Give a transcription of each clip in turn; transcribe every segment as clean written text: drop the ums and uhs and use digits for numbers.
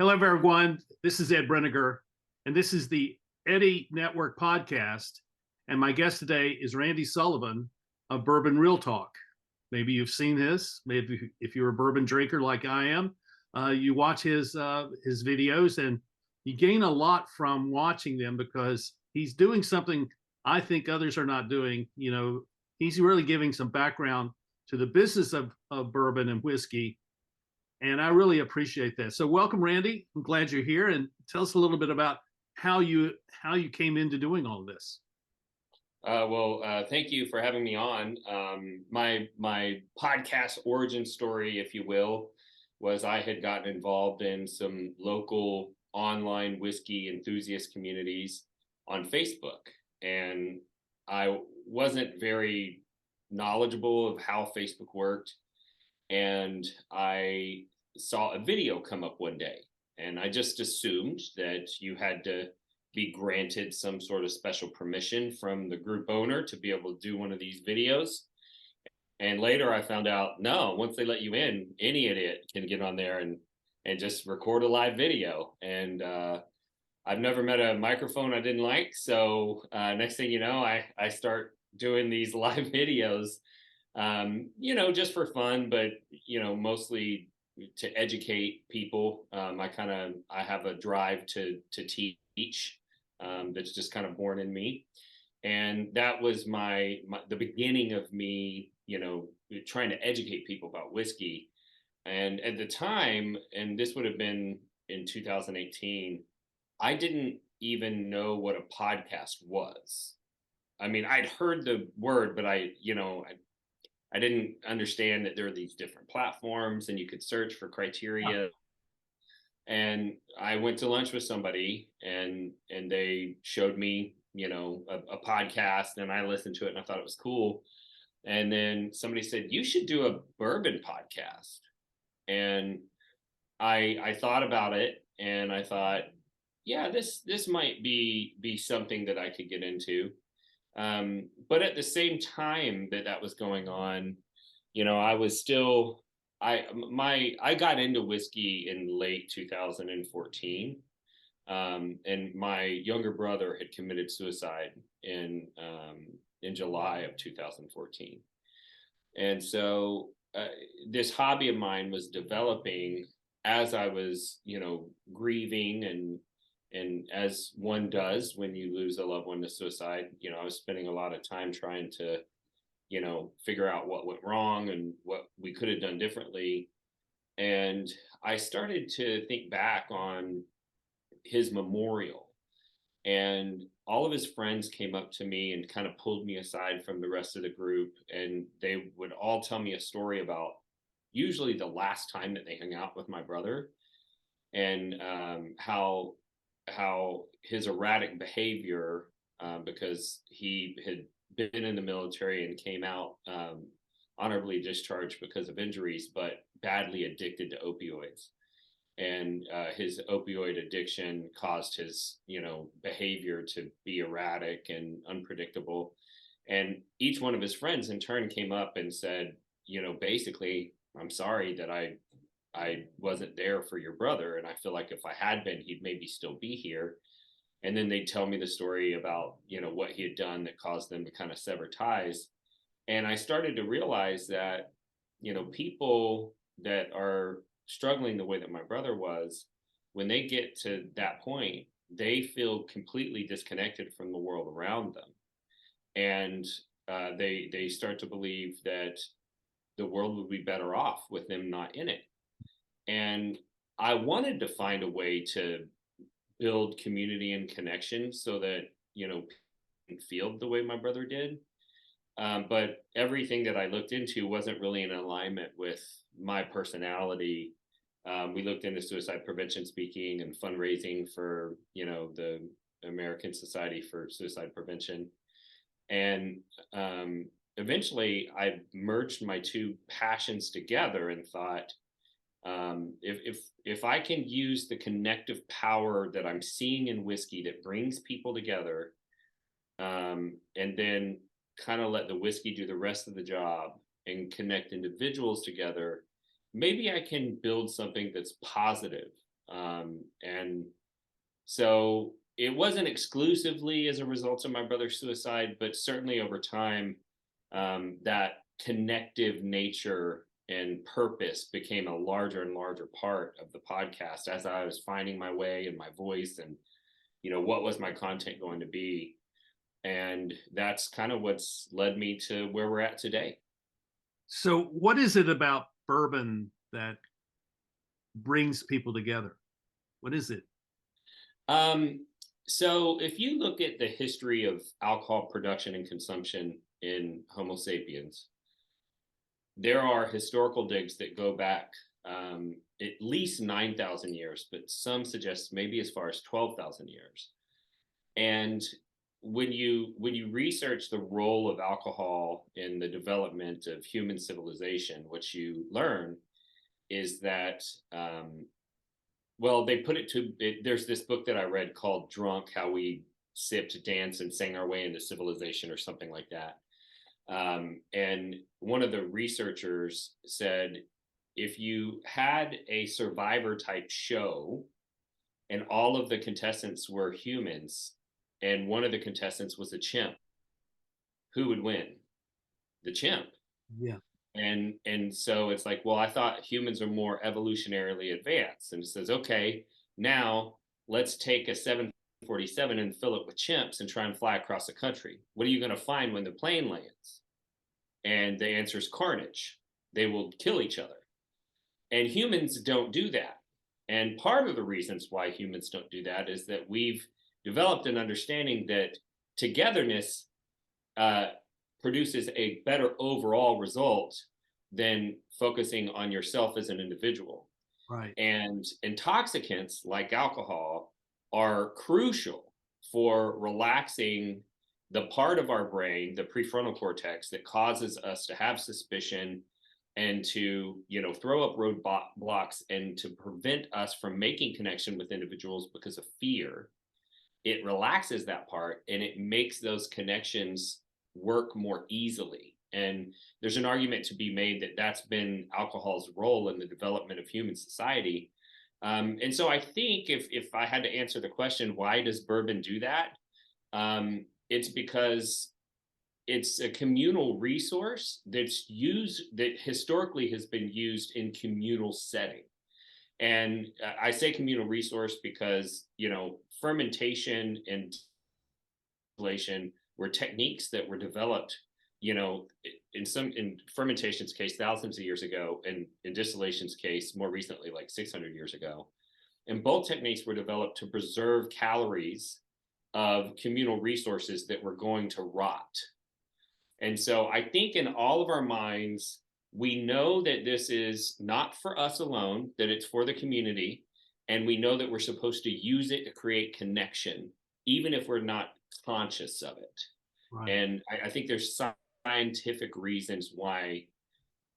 Hello, everyone. This is Ed Brenegar, and this is the Eddie Network podcast. And my guest today is Randy Sullivan of Bourbon Real Talk. Maybe you've seen this. Maybe if you're a bourbon drinker like I am, you watch his videos, and you gain a lot from watching them because he's doing something I think others are not doing. He's really giving some background to the business of bourbon and whiskey, and I really appreciate that. So welcome, Randy. I'm glad you're here, and tell us a little bit about how you came into doing all this. Thank you for having me on. My podcast origin story, if you will, was I had gotten involved in some local online whiskey enthusiast communities on Facebook, and I wasn't very knowledgeable of how Facebook worked. And I saw a video come up one day, and I just assumed that you had to be granted some sort of special permission from the group owner to be able to do one of these videos. And later I found out, no, once they let you in, any idiot can get on there and just record a live video. And I've never met a microphone I didn't like. So next thing you know, I start doing these live videos, just for fun, but, mostly to educate people. I have a drive to teach, that's just kind of born in me. And that was the beginning of me, trying to educate people about whiskey. And at the time, and this would have been in 2018, I didn't even know what a podcast was. I mean, I'd heard the word, but I didn't understand that there are these different platforms and you could search for criteria. And I went to lunch with somebody, and they showed me, a podcast, and I listened to it and I thought it was cool. And then somebody said, you should do a bourbon podcast. And I thought about it, and I thought, yeah, this might be something that I could get into. But at the same time that was going on, I was still, I got into whiskey in late 2014. And my younger brother had committed suicide in July of 2014. And so this hobby of mine was developing as I was, grieving, and as one does when you lose a loved one to suicide. I was spending a lot of time trying to, figure out what went wrong and what we could have done differently. And I started to think back on his memorial, and all of his friends came up to me and kind of pulled me aside from the rest of the group. And they would all tell me a story about usually the last time that they hung out with my brother, and how his erratic behavior, because he had been in the military and came out honorably discharged because of injuries, but badly addicted to opioids. And his opioid addiction caused his, behavior to be erratic and unpredictable. And each one of his friends in turn came up and said, basically, I'm sorry that I wasn't there for your brother. And I feel like if I had been, he'd maybe still be here. And then they'd tell me the story about, what he had done that caused them to kind of sever ties. And I started to realize that, people that are struggling the way that my brother was, when they get to that point, they feel completely disconnected from the world around them. And they start to believe that the world would be better off with them not in it. And I wanted to find a way to build community and connection so that, people can feel the way my brother did. But everything that I looked into wasn't really in alignment with my personality. We looked into suicide prevention speaking and fundraising for, the American Society for Suicide Prevention. And eventually I merged my two passions together and thought, if I can use the connective power that I'm seeing in whiskey that brings people together, and then kind of let the whiskey do the rest of the job and connect individuals together, maybe I can build something that's positive And so it wasn't exclusively as a result of my brother's suicide, but certainly over time, that connective nature and purpose became a larger and larger part of the podcast as I was finding my way and my voice and, what was my content going to be. And that's kind of what's led me to where we're at today. So, what is it about bourbon that brings people together? What is it? So if you look at the history of alcohol production and consumption in Homo sapiens, there are historical digs that go back at least 9,000 years, but some suggest maybe as far as 12,000 years. And when you research the role of alcohol in the development of human civilization, what you learn is that well, they put it to it, there's this book that I read called Drunk: How We Sipped, Danced, and Sang Our Way into Civilization, or something like that. And one of the researchers said, if you had a survivor type show and all of the contestants were humans and one of the contestants was a chimp, who would win? The chimp. Yeah. And so it's like, well, I thought humans are more evolutionarily advanced. And it says, okay, now let's take a 747 and fill it with chimps and try and fly across the country. What are you going to find when the plane lands? And the answer is carnage. They will kill each other. And humans don't do that. And part of the reasons why humans don't do that is that we've developed an understanding that togetherness produces a better overall result than focusing on yourself as an individual. Right. And intoxicants like alcohol are crucial for relaxing the part of our brain, the prefrontal cortex, that causes us to have suspicion and to, throw up roadblocks and to prevent us from making connection with individuals because of fear. It relaxes that part and it makes those connections work more easily. And there's an argument to be made that that's been alcohol's role in the development of human society. And so I think if I had to answer the question, why does bourbon do that? It's because it's a communal resource that historically has been used in communal setting. And I say communal resource because, fermentation and distillation were techniques that were developed, in fermentation's case, thousands of years ago, and in distillation's case, more recently, like 600 years ago. And both techniques were developed to preserve calories of communal resources that were going to rot. And so I think in all of our minds, we know that this is not for us alone, that it's for the community. And we know that we're supposed to use it to create connection, even if we're not conscious of it. Right. And I think there's scientific reasons why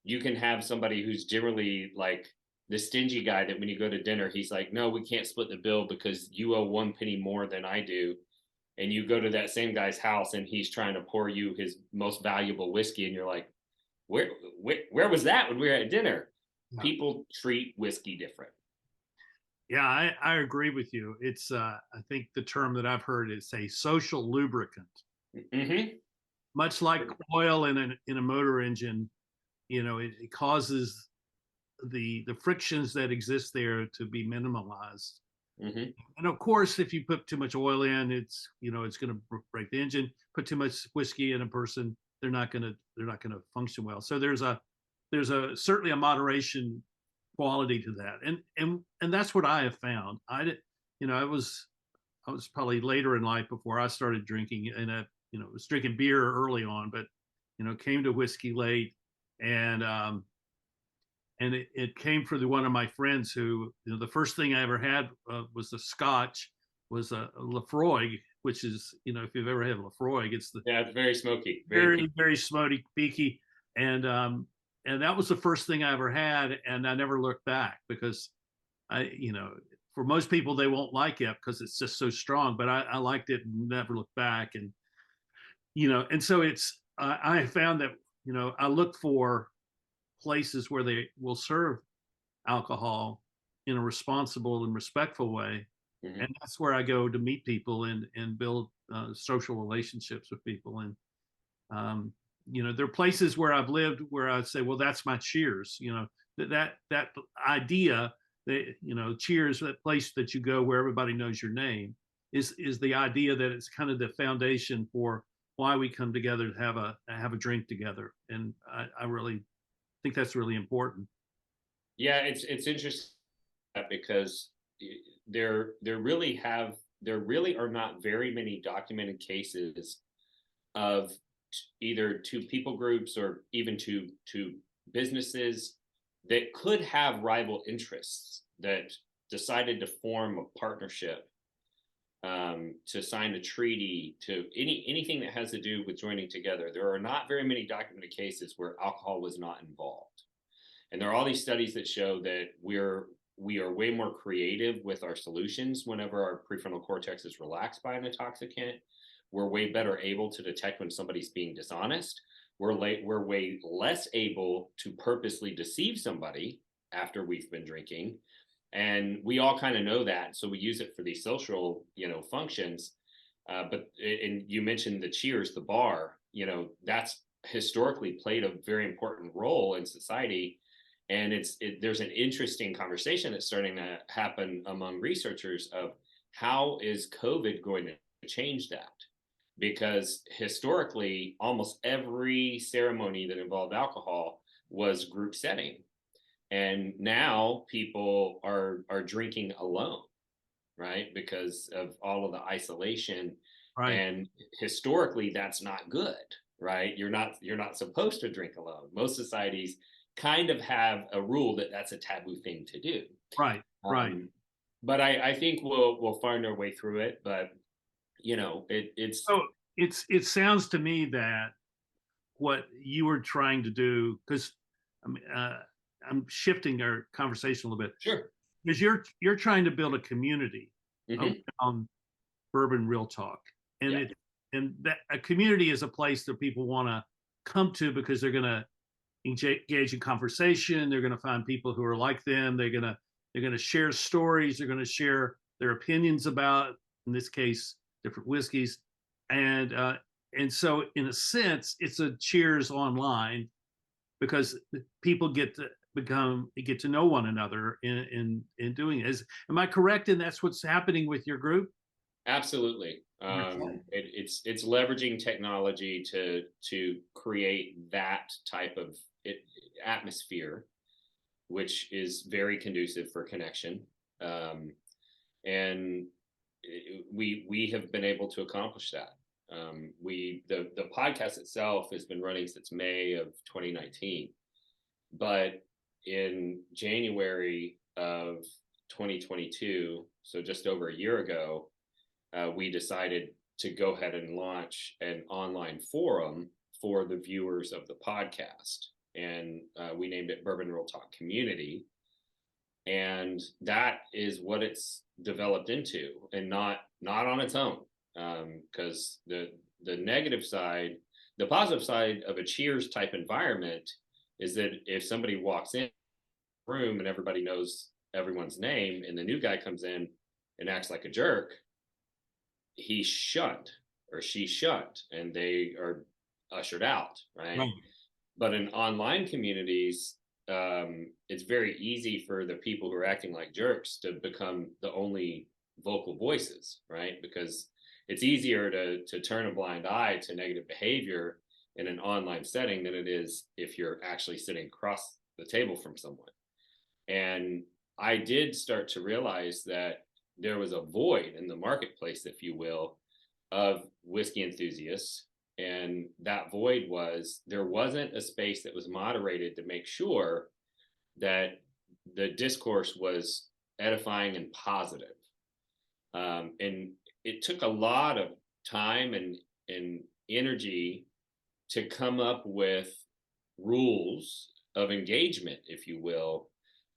you can have somebody who's generally like the stingy guy that when you go to dinner, he's like, no, we can't split the bill because you owe 1 penny more than I do. And you go to that same guy's house and he's trying to pour you his most valuable whiskey. And you're like, where was that when we were at dinner? Yeah. People treat whiskey different. Yeah, I agree with you. It's I think the term that I've heard is a social lubricant. Mm-hmm. Much like oil in a motor engine, it causes the frictions that exist there to be minimalized. Mm-hmm. And of course, if you put too much oil in, it's going to break the engine. Put too much whiskey in a person, they're not going to function well. So there's certainly a moderation quality to that, and that's what I have found. I was probably later in life before I started drinking, and I was drinking beer early on, but came to whiskey late, and it came from one of my friends who, the first thing I ever had was a Scotch, was a Lafroig, which is, if you've ever had Lafroig, it's it's very smoky, very smoky, peaky, and that was the first thing I ever had, and I never looked back because for most people they won't like it because it's just so strong, but I liked it and never looked back, and and so I found that I look for places where they will serve alcohol in a responsible and respectful way. Mhm. And that's where I go to meet people and build social relationships with people. And um, there are places where I've lived where I'd say, well, that's my Cheers. That idea that Cheers, that place that you go where everybody knows your name, is the idea that it's kind of the foundation for why we come together to have a drink together. And I really think that's really important. Yeah, it's interesting because there there really have there really are not very many documented cases of either two people groups or even two businesses that could have rival interests that decided to form a partnership, to sign a treaty, to anything that has to do with joining together. There are not very many documented cases where alcohol was not involved, and there are all these studies that show that we are way more creative with our solutions whenever our prefrontal cortex is relaxed by an intoxicant. We're way better able to detect when somebody's being dishonest. We're way less able to purposely deceive somebody after we've been drinking. And we all kind of know that. So we use it for these social, functions. And you mentioned the Cheers, the bar, that's historically played a very important role in society. And there's an interesting conversation that's starting to happen among researchers of how is COVID going to change that? Because historically, almost every ceremony that involved alcohol was group setting, and now people are drinking alone, right? Because of all of the isolation, Right. and historically, that's not good, right? You're not supposed to drink alone. Most societies kind of have a rule that that's a taboo thing to do. Right. Right. Um, but I think we'll find our way through it. But it's So it sounds to me that what you were trying to do, because I'm shifting our conversation a little bit, sure. because you're trying to build a community Hmm. around Bourbon Real Talk, and Yeah. and that a community is a place that people want to come to because they're going to engage in conversation. They're going to find people who are like them. They're going to share stories. They're going to share their opinions about, in this case, different whiskeys, and uh, and so in a sense, it's a Cheers online because people get to know one another in doing it. Am I correct? And that's what's happening with your group. Absolutely. It's leveraging technology to create that type of atmosphere, which is very conducive for connection. Um, and we have been able to accomplish that. The podcast itself has been running since May of 2019, but in January of 2022, so just over a year ago, we decided to go ahead and launch an online forum for the viewers of the podcast. And we named it Bourbon Real Talk Community. And that is what it's developed into, and not on its own. Because the negative side, the positive side of a Cheers type environment is that if somebody walks in the room and everybody knows everyone's name, and the new guy comes in and acts like a jerk, he's shunned or she's shunned, and they are ushered out, right? Right. But in online communities, it's very easy for the people who are acting like jerks to become the only vocal voices, right? Because it's easier to turn a blind eye to negative behavior in an online setting than it is if you're actually sitting across the table from someone. And I did start to realize that there was a void in the marketplace, if you will, of whiskey enthusiasts. And that void was there wasn't a space that was moderated to make sure that the discourse was edifying and positive. And it took a lot of time and energy to come up with rules of engagement, if you will,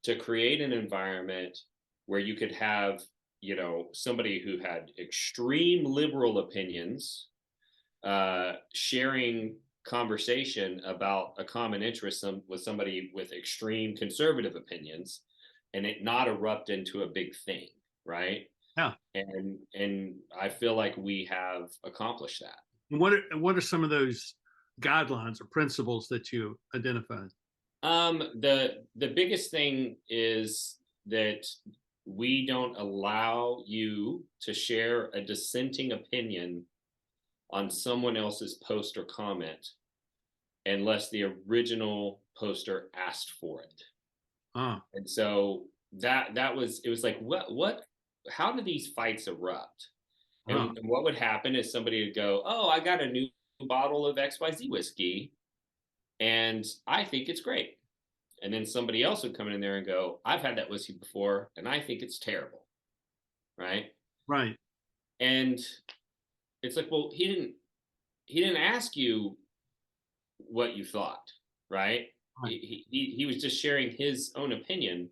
to create an environment where you could have, somebody who had extreme liberal opinions sharing conversation about a common interest with somebody with extreme conservative opinions, and it not erupt into a big thing, right? Yeah. And I feel like we have accomplished that. And what are some of those guidelines or principles that you identified? The biggest thing is that we don't allow you to share a dissenting opinion on someone else's post or comment unless the original poster asked for it. Ah, And so that was, it was like, what how do these fights erupt? ah, And what would happen is somebody would go, "Oh, I got a new bottle of XYZ whiskey and I think it's great." And then somebody else would come in there and go, "I've had that whiskey before and I think it's terrible." Right? right, And it's like, well, he didn't ask you what you thought, right? right, He was just sharing his own opinion.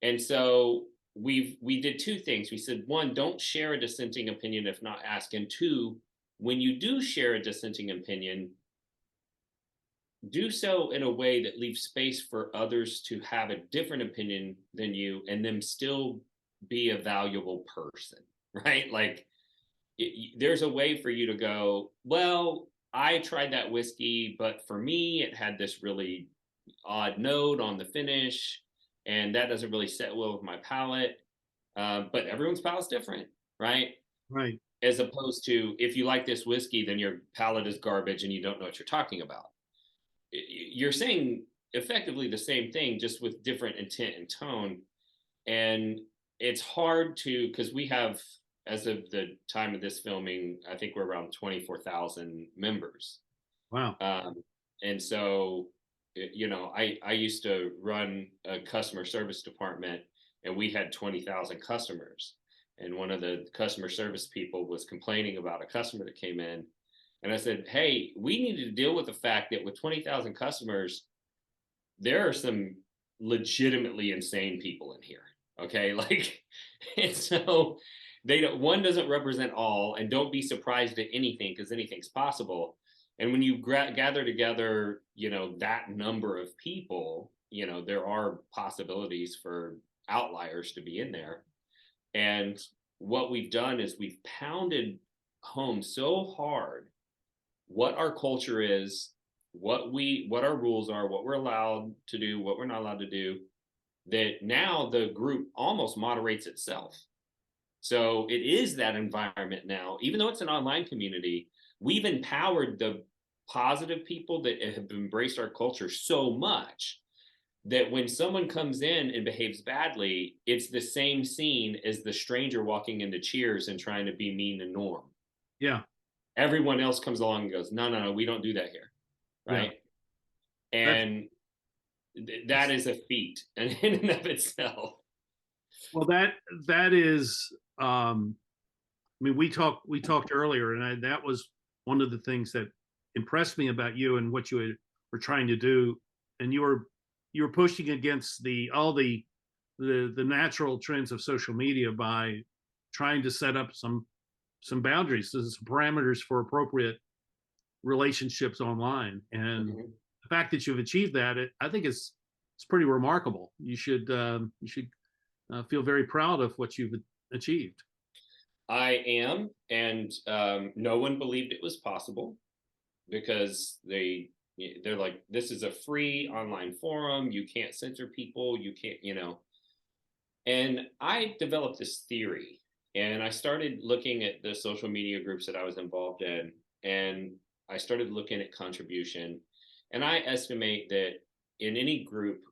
And so we did two things. We said, one, don't share a dissenting opinion if not asked. And two, when you do share a dissenting opinion, do so in a way that leaves space for others to have a different opinion than you and them still be a valuable person, right? Like there's a way for you to go, well, I tried that whiskey, but for me, it had this really odd note on the finish, and that doesn't really set well with my palate. But everyone's palate's different, right? right. As opposed to if you like this whiskey, then your palate is garbage and you don't know what you're talking about. You're saying effectively the same thing, just with different intent and tone. And it's hard to, because we have, as of the time of this filming, I think we're around 24,000 members. Wow. Um, and so, I used to run a customer service department and we had 20,000 customers. And one of the customer service people was complaining about a customer that came in. And I said, hey, we need to deal with the fact that with 20,000 customers, there are some legitimately insane people in here. Okay. Like, and so they don't, one doesn't represent all, and don't be surprised at anything because anything's possible. And when you gather together, that number of people, there are possibilities for outliers to be in there. And what we've done is we've pounded home so hard what our culture is, what our rules are, what we're allowed to do, what we're not allowed to do, that now the group almost moderates itself. So it is that environment now, even though it's an online community, we've empowered the positive people that have embraced our culture so much that when someone comes in and behaves badly, it's the same scene as the stranger walking into Cheers and trying to be mean to Norm. Yeah, Everyone else comes along and goes, no, no, no, we don't do that here. yeah. Right. That's And that is a feat in and of itself. well. That is. I mean, we talked earlier, and that was one of the things that impressed me about you and what you were trying to do. And you were pushing against all the natural trends of social media by trying to set up some boundaries, some parameters for appropriate relationships online. And Mhm. the fact that you've achieved that, I think it's pretty remarkable. You should feel very proud of what you've achieved. I am, and no one believed it was possible because they're like, this is a free online forum. You can't censor people. You can't. And I developed this theory, and I started looking at the social media groups that I was involved in, and I started looking at contribution, and I estimate that in any group,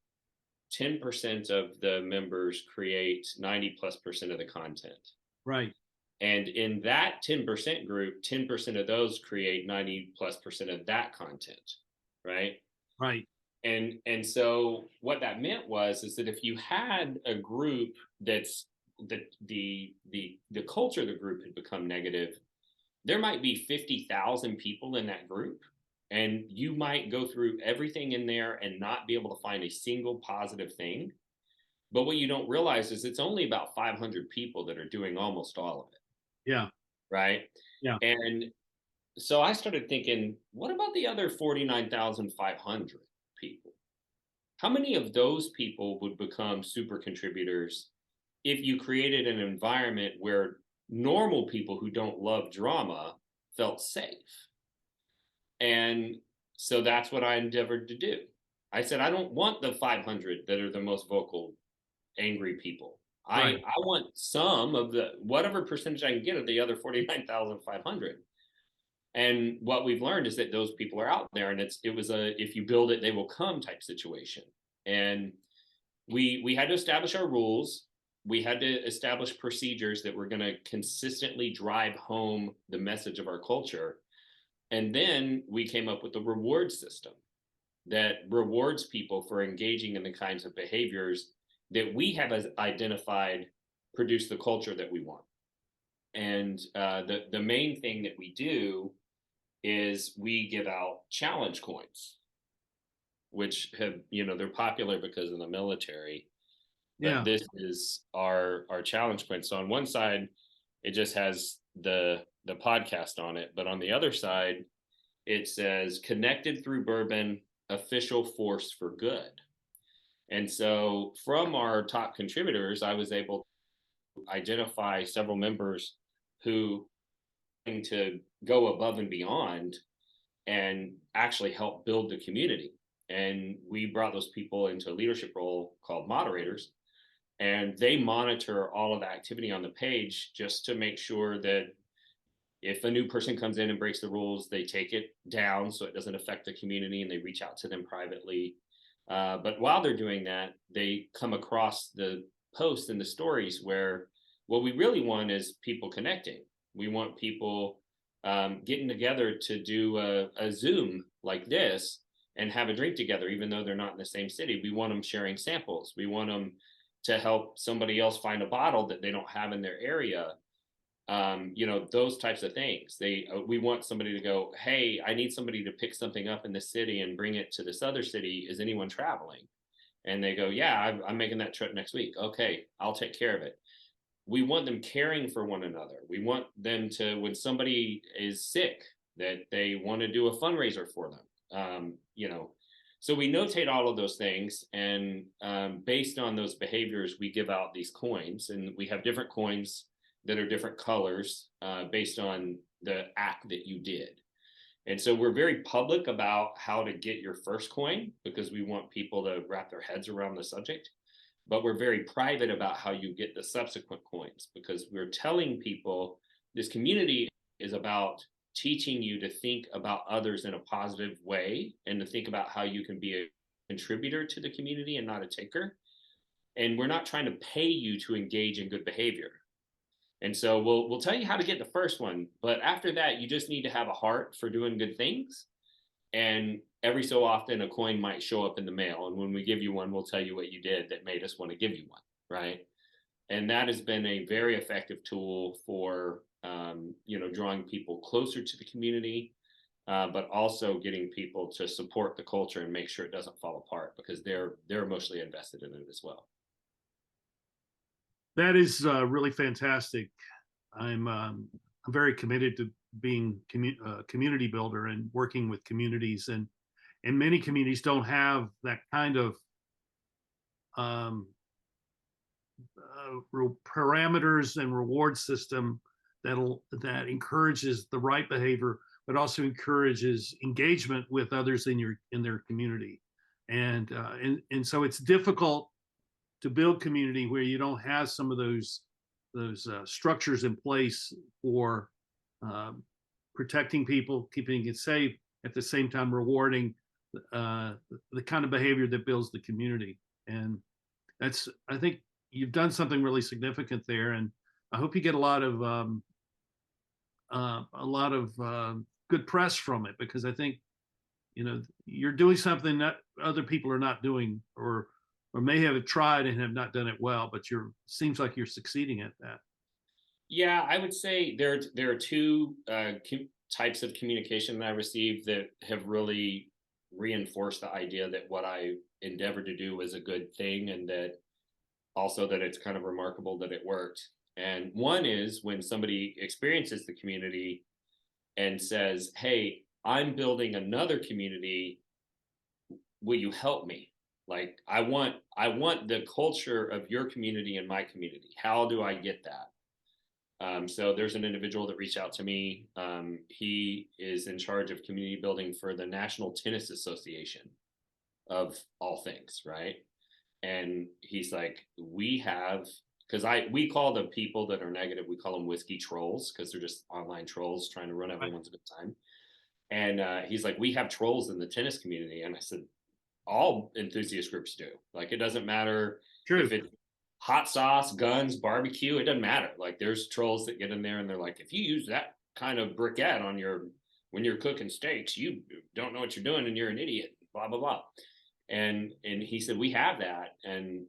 10% of the members create 90+% of the content. Right, And in that 10% group, 10% of those create 90+% of that content, right? right, And so what that meant was is that if you had a group that's the culture of the group had become negative, there might be 50,000 people in that group, and you might go through everything in there and not be able to find a single positive thing. But what you don't realize is it's only about 500 people that are doing almost all of it, yeah, right? yeah, And so I started thinking, what about the other 49,500 people? how many of those people would become super contributors if you created an environment where normal people who don't love drama felt safe? And so that's what I endeavored to do. I said, I don't want the 500 that are the most vocal, angry people. Right. I want some of the whatever percentage I can get of the other 49,500. And what we've learned is that those people are out there, and it was a if you build it, they will come type situation. And we had to establish our rules. We had to establish procedures that were going to consistently drive home the message of our culture. And then we came up with a reward system that rewards people for engaging in the kinds of behaviors that we have as identified produce the culture that we want. And the main thing that we do is we give out challenge coins, which have, they're popular because of the military. But Yeah. this is our challenge coin. So on one side, it just has the podcast on it, but on the other side, it says "Connected through Bourbon, official force for good." And so from our top contributors, I was able to identify several members who to go above and beyond and actually help build the community. And we brought those people into a leadership role called moderators, and they monitor all of the activity on the page just to make sure that if a new person comes in and breaks the rules, they take it down so it doesn't affect the community, and they reach out to them privately. But while they're doing that, they come across the posts and the stories where what we really want is people connecting. We want people getting together to do a Zoom like this and have a drink together, even though they're not in the same city. We want them sharing samples. We want them to help somebody else find a bottle that they don't have in their area. Those types of things. We want somebody to go, hey, I need somebody to pick something up in this city and bring it to this other city. Is anyone traveling? And they go, yeah, I'm making that trip next week. Okay, I'll take care of it. We want them caring for one another. We want them to, when somebody is sick, that they want to do a fundraiser for them. So we notate all of those things, and based on those behaviors, we give out these coins, and we have different coins that are different colors based on the act that you did. And so we're very public about how to get your first coin because we want people to wrap their heads around the subject. But we're very private about how you get the subsequent coins because we're telling people this community is about teaching you to think about others in a positive way and to think about how you can be a contributor to the community and not a taker. And we're not trying to pay you to engage in good behavior. And so we'll tell you how to get the first one, but after that, you just need to have a heart for doing good things. And every so often, a coin might show up in the mail. And when we give you one, we'll tell you what you did that made us want to give you one, right? And that has been a very effective tool for, drawing people closer to the community, but also getting people to support the culture and make sure it doesn't fall apart because they're emotionally invested in it as well. That is really fantastic. I'm very committed to being community builder and working with communities, and many communities don't have that kind of parameters and reward system that encourages the right behavior, but also encourages engagement with others in their community, and so it's difficult to build community where you don't have some of those structures in place for protecting people, keeping it safe, at the same time rewarding the kind of behavior that builds the community. And I think you've done something really significant there, and I hope you get a lot of good press from it because I think you're doing something that other people are not doing, or may have tried and have not done it well, but seems like you're succeeding at that. Yeah, I would say there are two types of communication that I received that have really reinforced the idea that what I endeavored to do was a good thing, and that also that it's kind of remarkable that it worked. And one is when somebody experiences the community and says, "Hey, I'm building another community. Will you help me?" Like I want the culture of your community and my community. How do I get that? So there's an individual that reached out to me. He is in charge of community building for the National Tennis Association of all things, right? And he's like, we have, because we call the people that are negative, we call them whiskey trolls, because they're just online trolls trying to run everyone's good time. And he's like, we have trolls in the tennis community. And I said, all enthusiast groups do. Like, it doesn't matter True. if it's hot sauce, guns, barbecue, it doesn't matter. Like, there's trolls that get in there and they're like, if you use that kind of briquette on your, when you're cooking steaks, you don't know what you're doing and you're an idiot, blah, blah, blah. And he said, we have that. And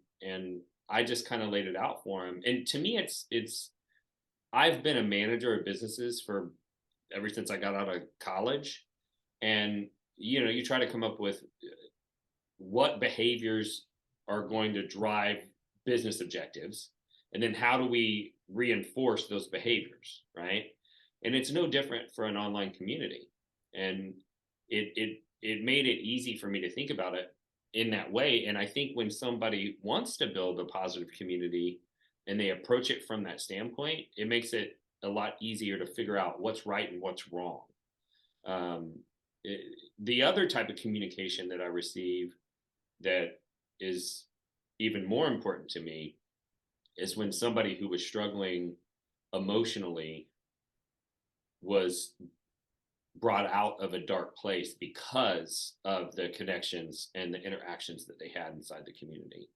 I just kind of laid it out for him. And to me, it's, I've been a manager of businesses for ever since I got out of college. And, you know, you try to come up with what behaviors are going to drive business objectives, and then how do we reinforce those behaviors, right? And it's no different for an online community. And it made it easy for me to think about it in that way. And I think when somebody wants to build a positive community and they approach it from that standpoint, it makes it a lot easier to figure out what's right and what's wrong. Um, the other type of communication that I receive that is even more important to me is when somebody who was struggling emotionally was brought out of a dark place because of the connections and the interactions that they had inside the community.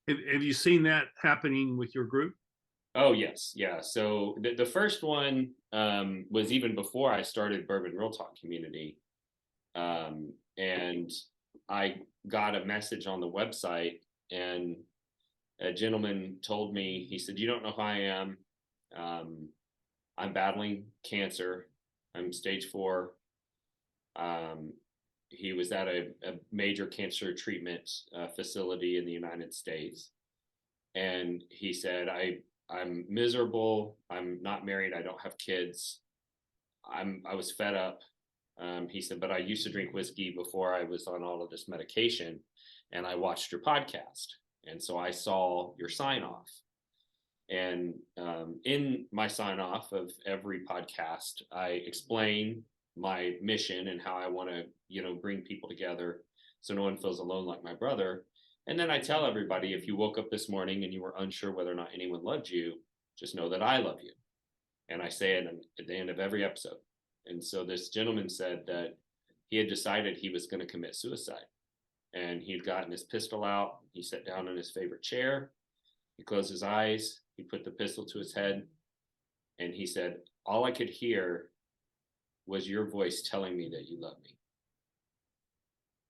Have you seen that happening with your group? Oh, yes. Yeah. So the first one was even before I started Bourbon Real Talk Community. And I got a message on the website, and a gentleman told me, he said, you don't know who I am. I'm battling cancer. I'm stage 4. He was at a major cancer treatment facility in the United States. And he said, I'm miserable. I'm not married. I don't have kids. I was fed up. He said, but I used to drink whiskey before I was on all of this medication, and I watched your podcast. And so I saw your sign off. And in my sign off of every podcast, I explain my mission and how I want to, you know, bring people together so no one feels alone like my brother. And then I tell everybody, if you woke up this morning and you were unsure whether or not anyone loved you, just know that I love you. And I say it at the end of every episode. And so this gentleman said that he had decided he was going to commit suicide. And he'd gotten his pistol out. He sat down in his favorite chair. He closed his eyes. He put the pistol to his head. And he said, all I could hear was your voice telling me that you love me.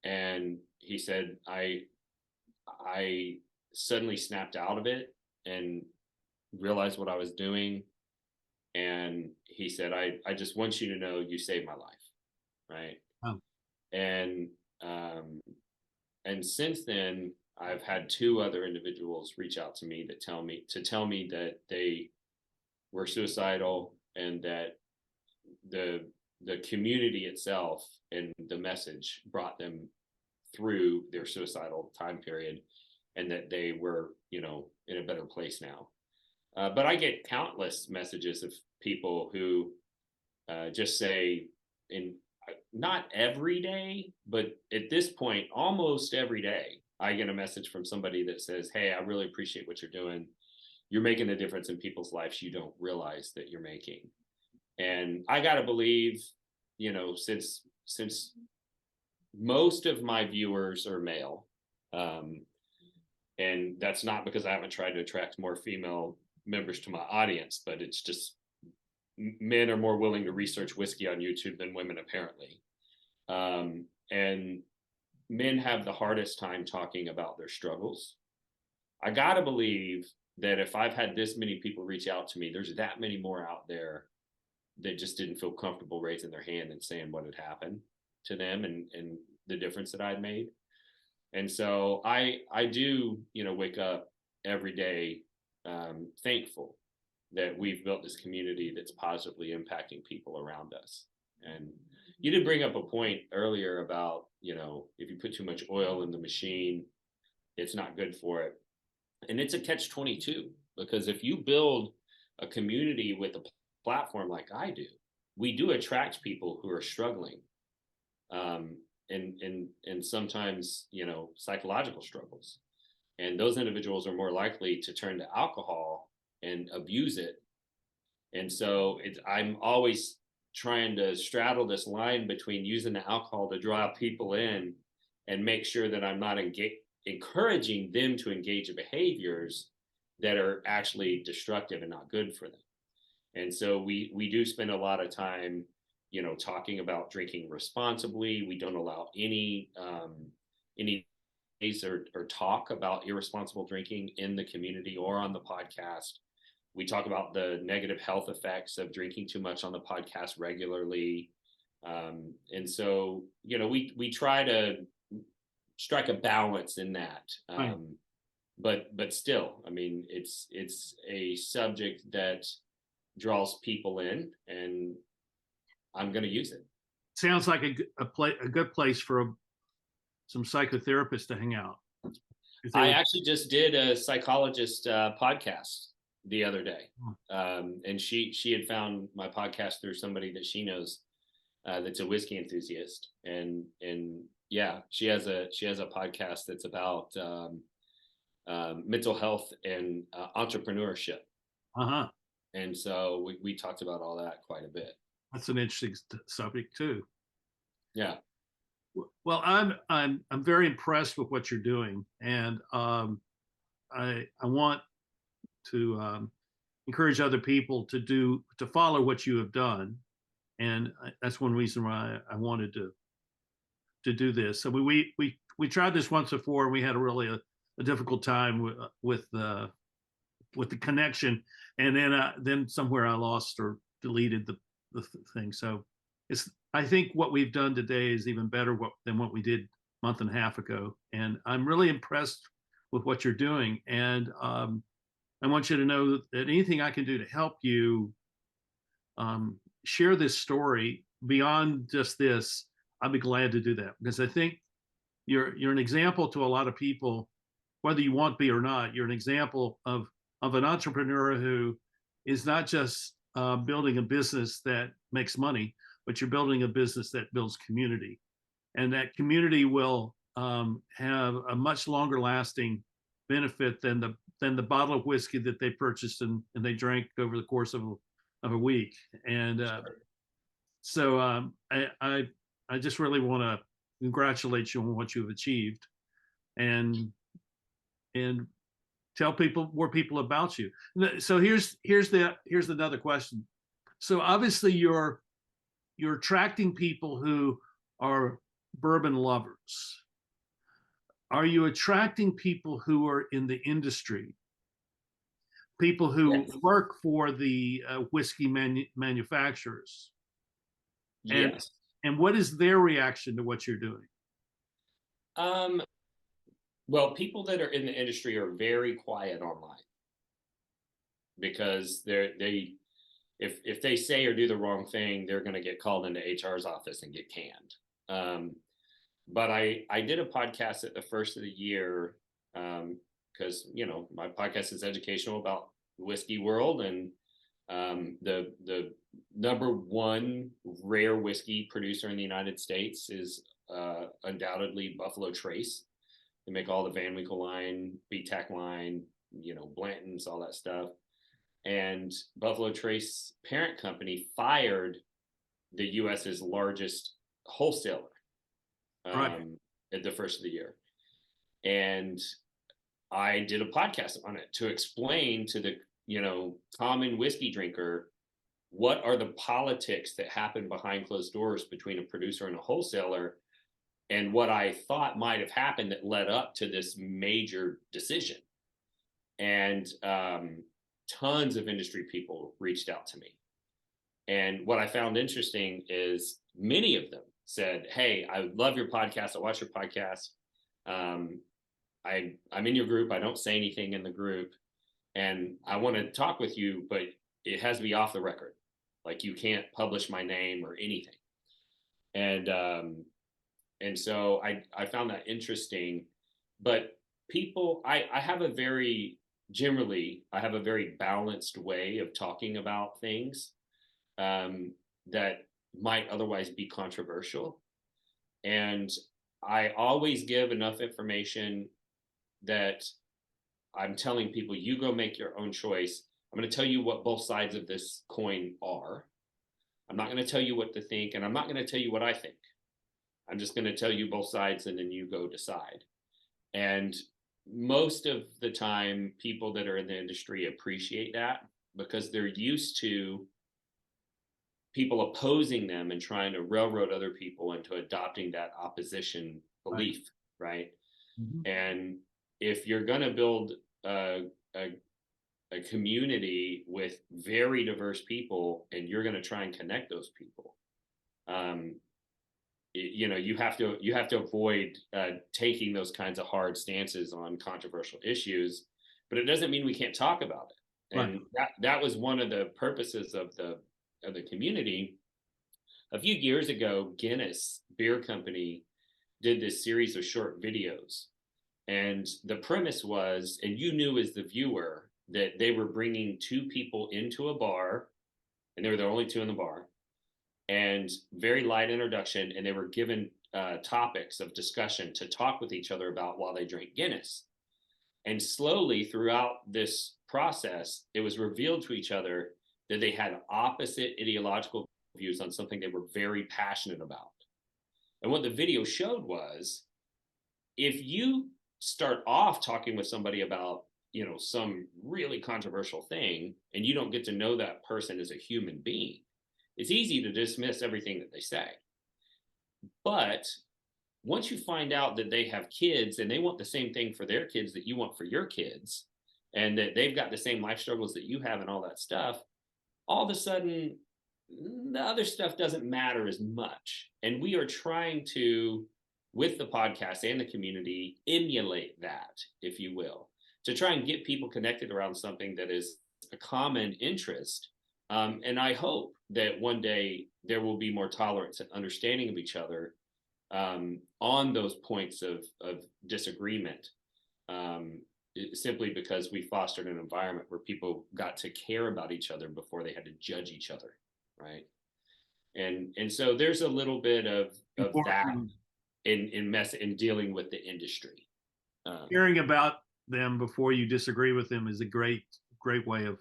And he said, I suddenly snapped out of it and realized what I was doing. And he said, I just want you to know you saved my life. Right. Oh. And since then, I've had 2 other individuals reach out to me that tell me that they were suicidal, and that the community itself and the message brought them through their suicidal time period, and that they were, you know, in a better place now. But I get countless messages of people who just say, not every day, but at this point, almost every day, I get a message from somebody that says, hey, I really appreciate what you're doing. You're making a difference in people's lives you don't realize that you're making. And I got to believe, you know, since most of my viewers are male, and that's not because I haven't tried to attract more female members to my audience, but it's just men are more willing to research whiskey on YouTube than women, apparently. And men have the hardest time talking about their struggles. I gotta believe that if I've had this many people reach out to me, there's that many more out there that just didn't feel comfortable raising their hand and saying what had happened to them, and the difference that I'd made. And so I do, you know, wake up every day thankful that we've built this community that's positively impacting people around us. And you did bring up a point earlier about, you know, if you put too much oil in the machine, it's not good for it. And it's a catch-22, because if you build a community with a platform like I do, we do attract people who are struggling, and sometimes, psychological struggles. And those individuals are more likely to turn to alcohol and abuse it. And so I'm always trying to straddle this line between using the alcohol to draw people in and make sure that I'm not encouraging them to engage in behaviors that are actually destructive and not good for them. And so we do spend a lot of time, talking about drinking responsibly. We don't allow any or talk about irresponsible drinking in the community or on the podcast. We talk about the negative health effects of drinking too much on the podcast regularly. And so, we try to strike a balance in that. Right. But still, I mean, it's a subject that draws people in, and I'm going to use it. Sounds like a good place for some psychotherapists to hang out. I actually just did a psychologist podcast the other day, and she had found my podcast through somebody that she knows, that's a whiskey enthusiast, and yeah, she has a podcast that's about mental health and entrepreneurship. Uh-huh. And so we talked about all that quite a bit. That's an interesting subject too. Yeah. Well, I'm very impressed with what you're doing, and I want to encourage other people to follow what you have done, and that's one reason why I wanted to do this. So we tried this once before, and we had a difficult time with the connection, and then somewhere I lost or deleted the thing. So I think what we've done today is even better than what we did a month and a half ago, and I'm really impressed with what you're doing. And I want you to know that anything I can do to help you share this story beyond just this, I'd be glad to do that, because I think you're an example to a lot of people, whether you want to be or not. You're an example of an entrepreneur who is not just building a business that makes money, but you're building a business that builds community, and that community will have a much longer lasting benefit than the bottle of whiskey that they purchased and they drank over the course of a week. And so I just really want to congratulate you on what you've achieved, and tell more people about you. So here's another question. So obviously you're attracting people who are bourbon lovers. Are you attracting people who are in the industry? People who Yes. work for the whiskey manufacturers? Yes. And what is their reaction to what you're doing? Well, people that are in the industry are very quiet online, because if they say or do the wrong thing, they're going to get called into HR's office and get canned. But I did a podcast at the first of the year, because my podcast is educational about the whiskey world, and the number one rare whiskey producer in the United States is undoubtedly Buffalo Trace. They make all the Van Winkle line, BTAC line, Blanton's, all that stuff. And Buffalo Trace parent company fired the US's largest wholesaler Right. at the first of the year. And I did a podcast on it to explain to the, common whiskey drinker, what are the politics that happen behind closed doors between a producer and a wholesaler, and what I thought might have happened that led up to this major decision. And tons of industry people reached out to me. And what I found interesting is many of them said, "Hey, I love your podcast. I watch your podcast. I'm in your group. I don't say anything in the group, and I want to talk with you, but it has to be off the record. Like, you can't publish my name or anything." And so I found that interesting. But people, I have a very, generally, I have a very balanced way of talking about things that might otherwise be controversial. And I always give enough information that I'm telling people, you go make your own choice. I'm going to tell you what both sides of this coin are. I'm not going to tell you what to think, and I'm not going to tell you what I think. I'm just going to tell you both sides, and then you go decide. And most of the time, people that are in the industry appreciate that because they're used to people opposing them and trying to railroad other people into adopting that opposition belief, right? Mhm. And if you're going to build a community with very diverse people and you're going to try and connect those people, um, you have to avoid taking those kinds of hard stances on controversial issues, but it doesn't mean we can't talk about it. Right. And that was one of the purposes of the community. A few years ago, Guinness Beer Company did this series of short videos, and the premise was, and you knew as the viewer that they were bringing two people into a bar, and they were the only two in the bar, and very light introduction, and they were given topics of discussion to talk with each other about while they drank Guinness. And slowly throughout this process, it was revealed to each other that they had opposite ideological views on something they were very passionate about. And what the video showed was, if you start off talking with somebody about, some really controversial thing, and you don't get to know that person as a human being, it's easy to dismiss everything that they say. But once you find out that they have kids and they want the same thing for their kids that you want for your kids, and that they've got the same life struggles that you have and all that stuff, all of a sudden the other stuff doesn't matter as much. And we are trying to, with the podcast and the community, emulate that, if you will, to try and get people connected around something that is a common interest. And I hope that one day there will be more tolerance and understanding of each other on those points of disagreement, simply because we fostered an environment where people got to care about each other before they had to judge each other, right? And so there's a little bit of that in dealing with the industry. Hearing about them before you disagree with them is a great way of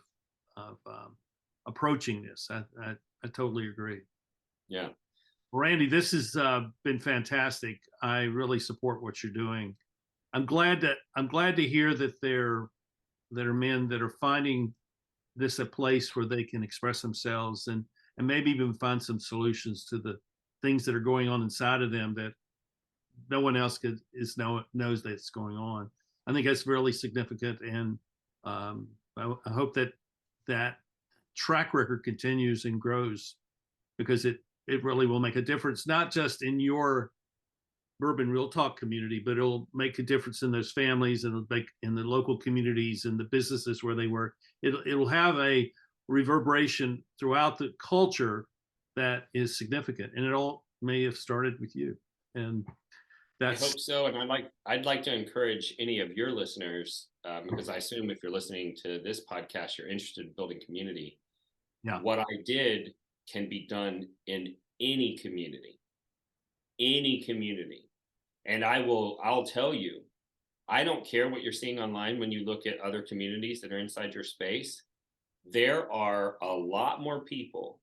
approaching this. I totally agree. Yeah. Randy, this has been fantastic. I really support what you're doing. I'm glad to hear that there are men that are finding this a place where they can express themselves and maybe even find some solutions to the things that are going on inside of them that no one else knows that's going on. I think that's really significant, and I hope that track record continues and grows, because it really will make a difference, not just in your Bourbon Real Talk community, but it'll make a difference in those families, and it'll make in the local communities and the businesses where they work. It'll have a reverberation throughout the culture that is significant, and it all may have started with you. And I hope so. And I'd like to encourage any of your listeners, because I assume if you're listening to this podcast, you're interested in building community. Yeah. What I did can be done in any community. And I'll tell you, I don't care what you're seeing online when you look at other communities that are inside your space. There are a lot more people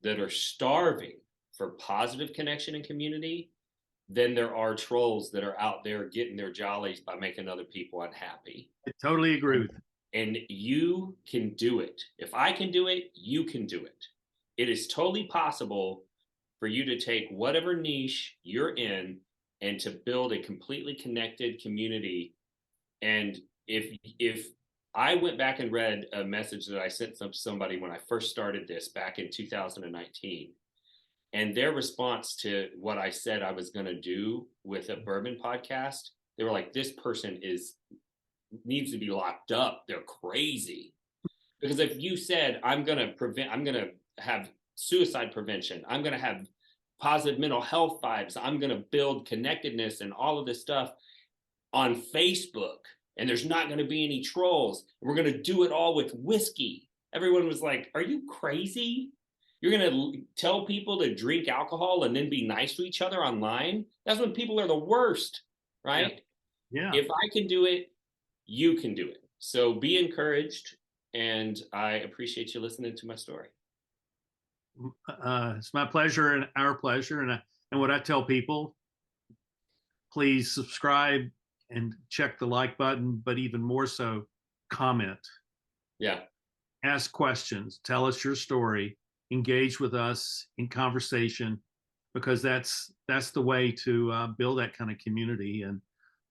that are starving for positive connection and community than there are trolls that are out there getting their jollies by making other people unhappy. I totally agree with you. And you can do it. If I can do it, you can do it. It is totally possible for you to take whatever niche you're in and to build a completely connected community. And if I went back and read a message that I sent to somebody when I first started this back in 2019, and their response to what I said I was going to do with a bourbon podcast, they were like, this person needs to be locked up. They're crazy. Because if you said, I'm going to have suicide prevention, I'm going to have positive mental health vibes, I'm going to build connectedness and all of this stuff, on Facebook, and there's not going to be any trolls. We're going to do it all with whiskey. Everyone was like, are you crazy? You're going to tell people to drink alcohol and then be nice to each other online? That's when people are the worst, right? Yeah. If I can do it, you can do it. So be encouraged. And I appreciate you listening to my story. It's my pleasure and our pleasure. And what I tell people, please subscribe and check the like button, but even more so, comment. Yeah. Ask questions, tell us your story, engage with us in conversation, because that's the way to build that kind of community. And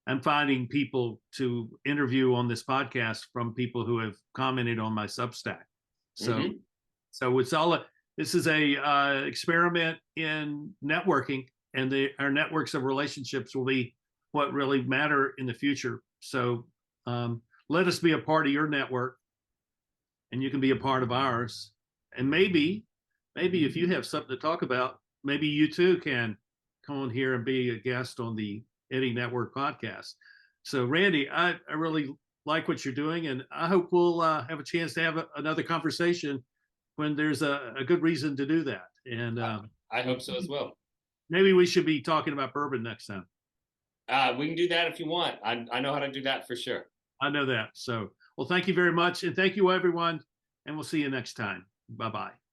I'm finding people to interview on this podcast from people who have commented on my Substack. So, Mm-hmm. so it's all this is a experiment in networking, and our networks of relationships will be what really matter in the future. So let us be a part of your network, and you can be a part of ours. And maybe if you have something to talk about, maybe you too can come on here and be a guest on the Eddie Network podcast. So Randy, I really like what you're doing, and I hope we'll have a chance to have another conversation when there's a good reason to do that. And I hope so as well. maybe we should be talking about bourbon next time. We can do that if you want. I know how to do that for sure. I know that. So, well, thank you very much. And thank you, everyone. And we'll see you next time. Bye-bye.